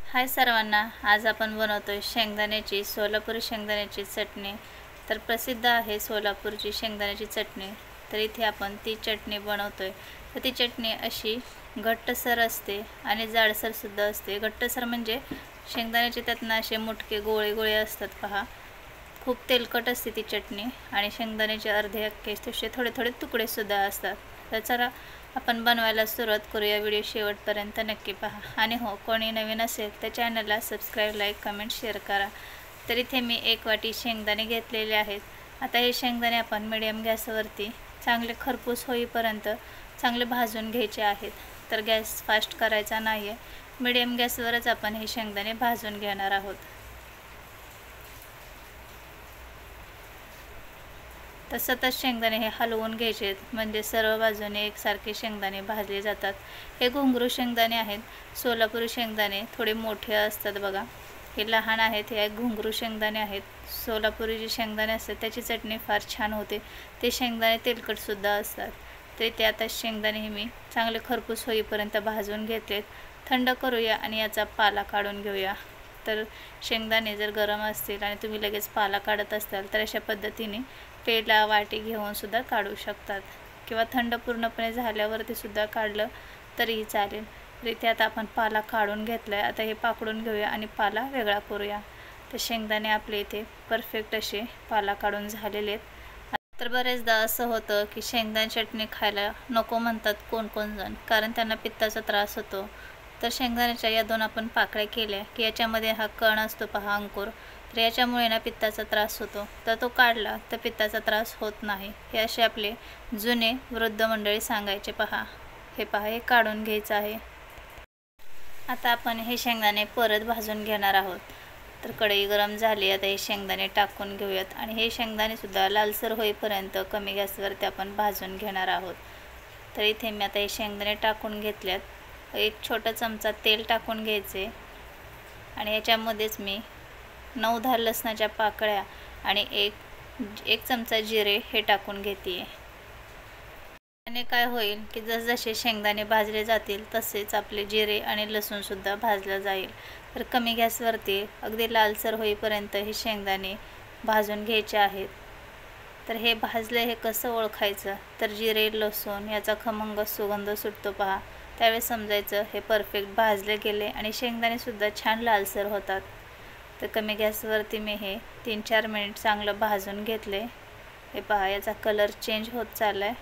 हाय सर्वांना, आज आपण बनवतोय शेंगदाण्याची सोलापुरी शेंगदाण्याची चटणी। तर प्रसिद्ध आहे सोलापूरची शेंगदाण्याची चटणी। तर इथे आपण ती चटणी बनवतोय। तर ती चटणी अशी घट्टसर असते आणि जाडसर सुद्धा असते। घट्टसर म्हणजे शेंगदाण्याचे त्यातनं असे मुटके गोळे गोळे असतात पहा। खूप तेलकट असते ती चटणी आणि शेंगदाण्याचे अर्धे अख्खे तसे थोडे थोडे तुकडे सुद्धा असतात। तर चला आपण बनवायला सुरुवात करूया। व्हिडिओ शेवटपर्यंत नक्की पहा आणि हो, कोणी नवीन असेल तर चॅनलला सबस्क्राईब, लाईक, कमेंट, शेअर करा। तर इथे मी 1 वाटी शेंगदाणे घेतलेले आहेत। आता हे शेंगदाणे आपण मीडियम गॅसवरती चांगले खरपूस होईपर्यंत चांगले भाजून घ्यायचे आहेत। तर गॅस फास्ट करायचा नाही आहे, मीडियम गॅसवरच आपण हे शेंगदाणे भाजून घेणार आहोत। तर सतत शेंगदाणे हे हलवून घ्यायचे म्हणजे सर्व बाजूने एकसारखे शेंगदाणे भाजले जातात। हे घुंगरू शेंगदाणे आहेत। सोलापुरी शेंगदाणे थोडे मोठे असतात बघा, हे लहान आहेत। हे घुंगरू शेंगदाणे आहेत। सोलापुरी जे शेंगदाणे असतात त्याची चटणी फार छान होते। ते शेंगदाणे तेलकटसुद्धा असतात। तर ते आता शेंगदाणे हे मी चांगले खरपूस होईपर्यंत भाजून घेतलेत। थंड करूया आणि याचा पाला काढून घेऊया। तर शेंगदाणे जर गरम असतील आणि तुम्ही लगेच पाला काढत असाल तर अशा पद्धतीने पेला वाटी घेऊन सुद्धा काढू शकतात, किंवा थंड पूर्णपणे झाल्यावरती सुद्धा काढलं तरीही चालेल। तर इथे आता आपण पाला काढून घेतलाय। आता हे पाकडून घेऊया आणि पाला वेगळा करूया। तर शेंगदाणे आपले इथे परफेक्ट असे पाला काढून झालेले आहेत। तर बरेचदा असं होतं की शेंगदाणे चटणी खायला नको म्हणतात कोण जण, कारण त्यांना पित्ताचा त्रास होतो। तर शेंगदाण्याच्या या 2 आपण पाकळ्या केल्या की याच्यामध्ये हा कण असतो पहा, अंकुर, तर याच्यामुळे ना पित्ताचा त्रास होतो। तर तो काढला तर पित्ताचा त्रास होत नाही, हे असे आपले जुने वृद्ध मंडळी सांगायचे पहा। हे पहा, हे काढून घ्यायचं आहे। आता आपण हे शेंगदाणे परत भाजून घेणार आहोत। तर कढई गरम झाली, आता हे शेंगदाणे टाकून घेऊयात आणि हे शेंगदाणे सुद्धा लालसर होईपर्यंत कमी गॅसवरती आपण भाजून घेणार आहोत। तर इथे मी आता हे शेंगदाणे टाकून घेतल्यात। 1 छोटा चमचा तेल टाकून घ्यायचे आणि याच्यामध्येच मी 9-10 लसणाच्या पाकळ्या आणि एक चमचा जिरे हे टाकून घेते। याने काय होईल की जसजसे शेंगदाणे भाजले जातील तसेच आपले जिरे आणि लसूण सुद्धा भाजलं जाईल। तर कमी गॅसवरती अगदी लालसर होईपर्यंत हे शेंगदाणे भाजून घ्यायचे आहेत। तर हे भाजले हे कसं ओळखायचं, तर जिरे लसूण याचा खमंग सुगंध सुटतो पहा, त्यावेळेस समजायचं हे परफेक्ट भाजले गेले आणि शेंगदाणे सुद्धा छान लालसर होतात। तर कमी गॅसवरती मी हे 3-4 मिनिट चांगलं भाजून घेतले। हे पहा, याचा कलर चेंज होत चाललाय।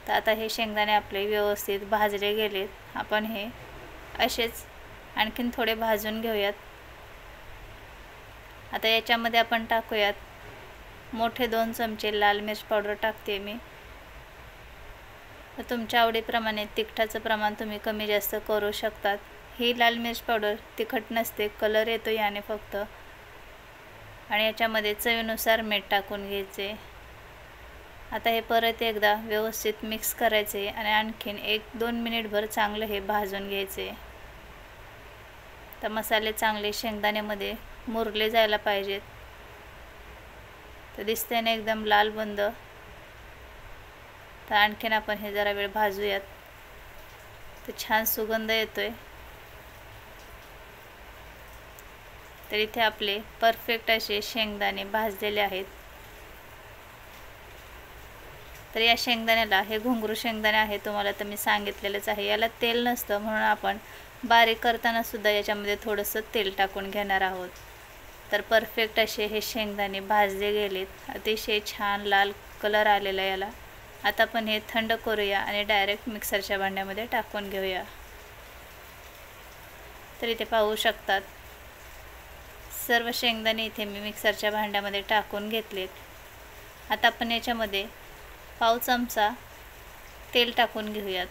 तर आता हे शेंगदाणे आपले व्यवस्थित भाजले गेलेत। आपण हे असेच आणखीन थोडे भाजून घेऊयात। आता याच्यामध्ये आपण टाकूयात मोठे 2 चमचे लाल मिर्च पावडर टाकते मी। तर तुमच्या आवडीप्रमाणे तिखटाचं प्रमाण तुम्ही कमी जास्त करू शकतात। ही लाल मिर्च पावडर तिखट नसते, कलर येतो याने फक्त। आणि याच्यामध्ये चवीनुसार मीठ टाकून घ्यायचे। आता हे परत एकदा व्यवस्थित मिक्स करायचे आणि आणखीन 1-2 मिनिटभर चांगलं हे भाजून घ्यायचे। तर मसाले चांगले शेंगदाण्यामध्ये मुरले जायला पाहिजेत। तर दिसतंय ना एकदम लाल बुंद। तर आणखीन आपण हे जरा वेळ भाजूयात। तर छान सुगंध येतोय। तर इथे आपले परफेक्ट असे शेंगदाणे भाजलेले आहेत। तर या शेंगदाण्याला, हे घुंगरू शेंगदाणे आहे तुम्हाला तर मी सांगितलेलंच आहे, याला तेल नसतं म्हणून आपण बारीक करताना सुद्धा याच्यामध्ये थोडंसं तेल टाकून घेणार आहोत। तर परफेक्ट असे हे शेंगदाणे भाजले गेलेत, अतिशय छान लाल कलर आलेला याला। आता आपण हे थंड करूया आणि डायरेक्ट मिक्सरच्या भांड्यामध्ये टाकून घेऊया। तर इथे पाहू शकतात सर्व शेंगदाणे इथे मी मिक्सरच्या भांड्यामध्ये टाकून घेतलेत। आता आपण याच्यामध्ये पाव चमचा तेल टाकून घेऊयात।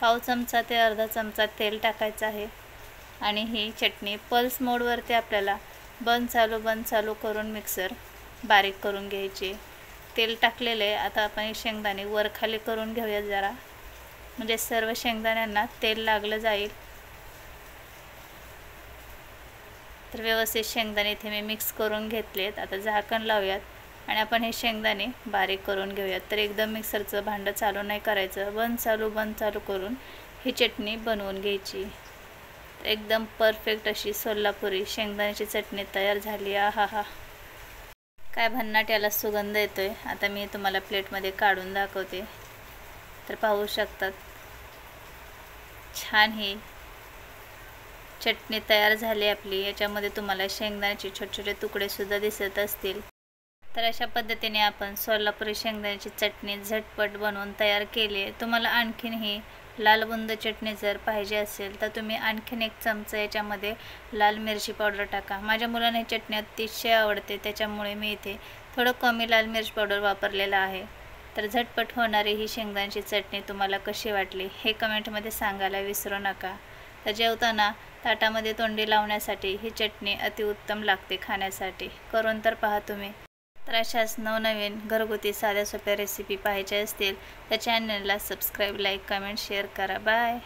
पाव चमचा ते अर्धा चमचा तेल टाकायचं आहे आणि ही चटणी पल्स मोडवरती आपल्याला बंद चालू करून मिक्सर बारीक करून घ्यायची। तेल टाकलेले आहे। आता आपण हे शेंगदाणे वर खाली करून घेऊयात जरा, म्हणजे सर्व शेंगदाण्यांना तेल लागलं जाईल। तर व्यवस्थित शेंगदाणे इथे मी मिक्स करून घेतलेत। आता झाकण लावूयात आणि आपण हे शेंगदाणे बारीक करून घेऊयात। तर एकदम मिक्सरचं भांडं चालू नाही करायचं, बंद चालू करून ही चटणी बनवून घ्यायची। एकदम परफेक्ट अशी सोलापुरी शेंगदाण्याची चटणी तयार झाली। आहा, काय भन्नाट याला सुगंध येतोय। आता मी तुम्हाला प्लेटमध्ये काढून दाखवते, तर पाहू शकतात छान ही चटणी तयार झाली आपली। याच्यामध्ये तुम्हाला शेंगदाण्याचे छोटे छोटे तुकडे सुद्धा दिसत असतील। तर अशा पद्धतीने आपण सोलापुरी शेंगदाण्याची चटणी झटपट बनवून तयार केली आहे। तुम्हाला आणखीन ही लाल बुंद चटणी जर पाहिजे असेल तर तुम्ही आणखीन 1 चमचा याच्यामध्ये लाल मिरची पावडर टाका। माझ्या मुलांना ही चटणी अतिशय आवडते, त्याच्यामुळे मी इथे थोडं कमी लाल मिरची पावडर वापरलेला आहे। तर झटपट होणारी ही शेंगदाण्याची चटणी तुम्हाला कशी वाटली हे कमेंटमध्ये सांगायला विसरू नका। तर जेवताना ताटामध्ये तोंडी लावण्यासाठी ही चटणी अतिउत्तम लागते खाण्यासाठी। करून तर पहा तुम्ही। तर अशाच नवनवीन घरगुती साध्या सोप्या रेसिपी पाहायच्या असतील तर चॅनलला सबस्क्राईब, लाईक, कमेंट, शेअर करा। बाय।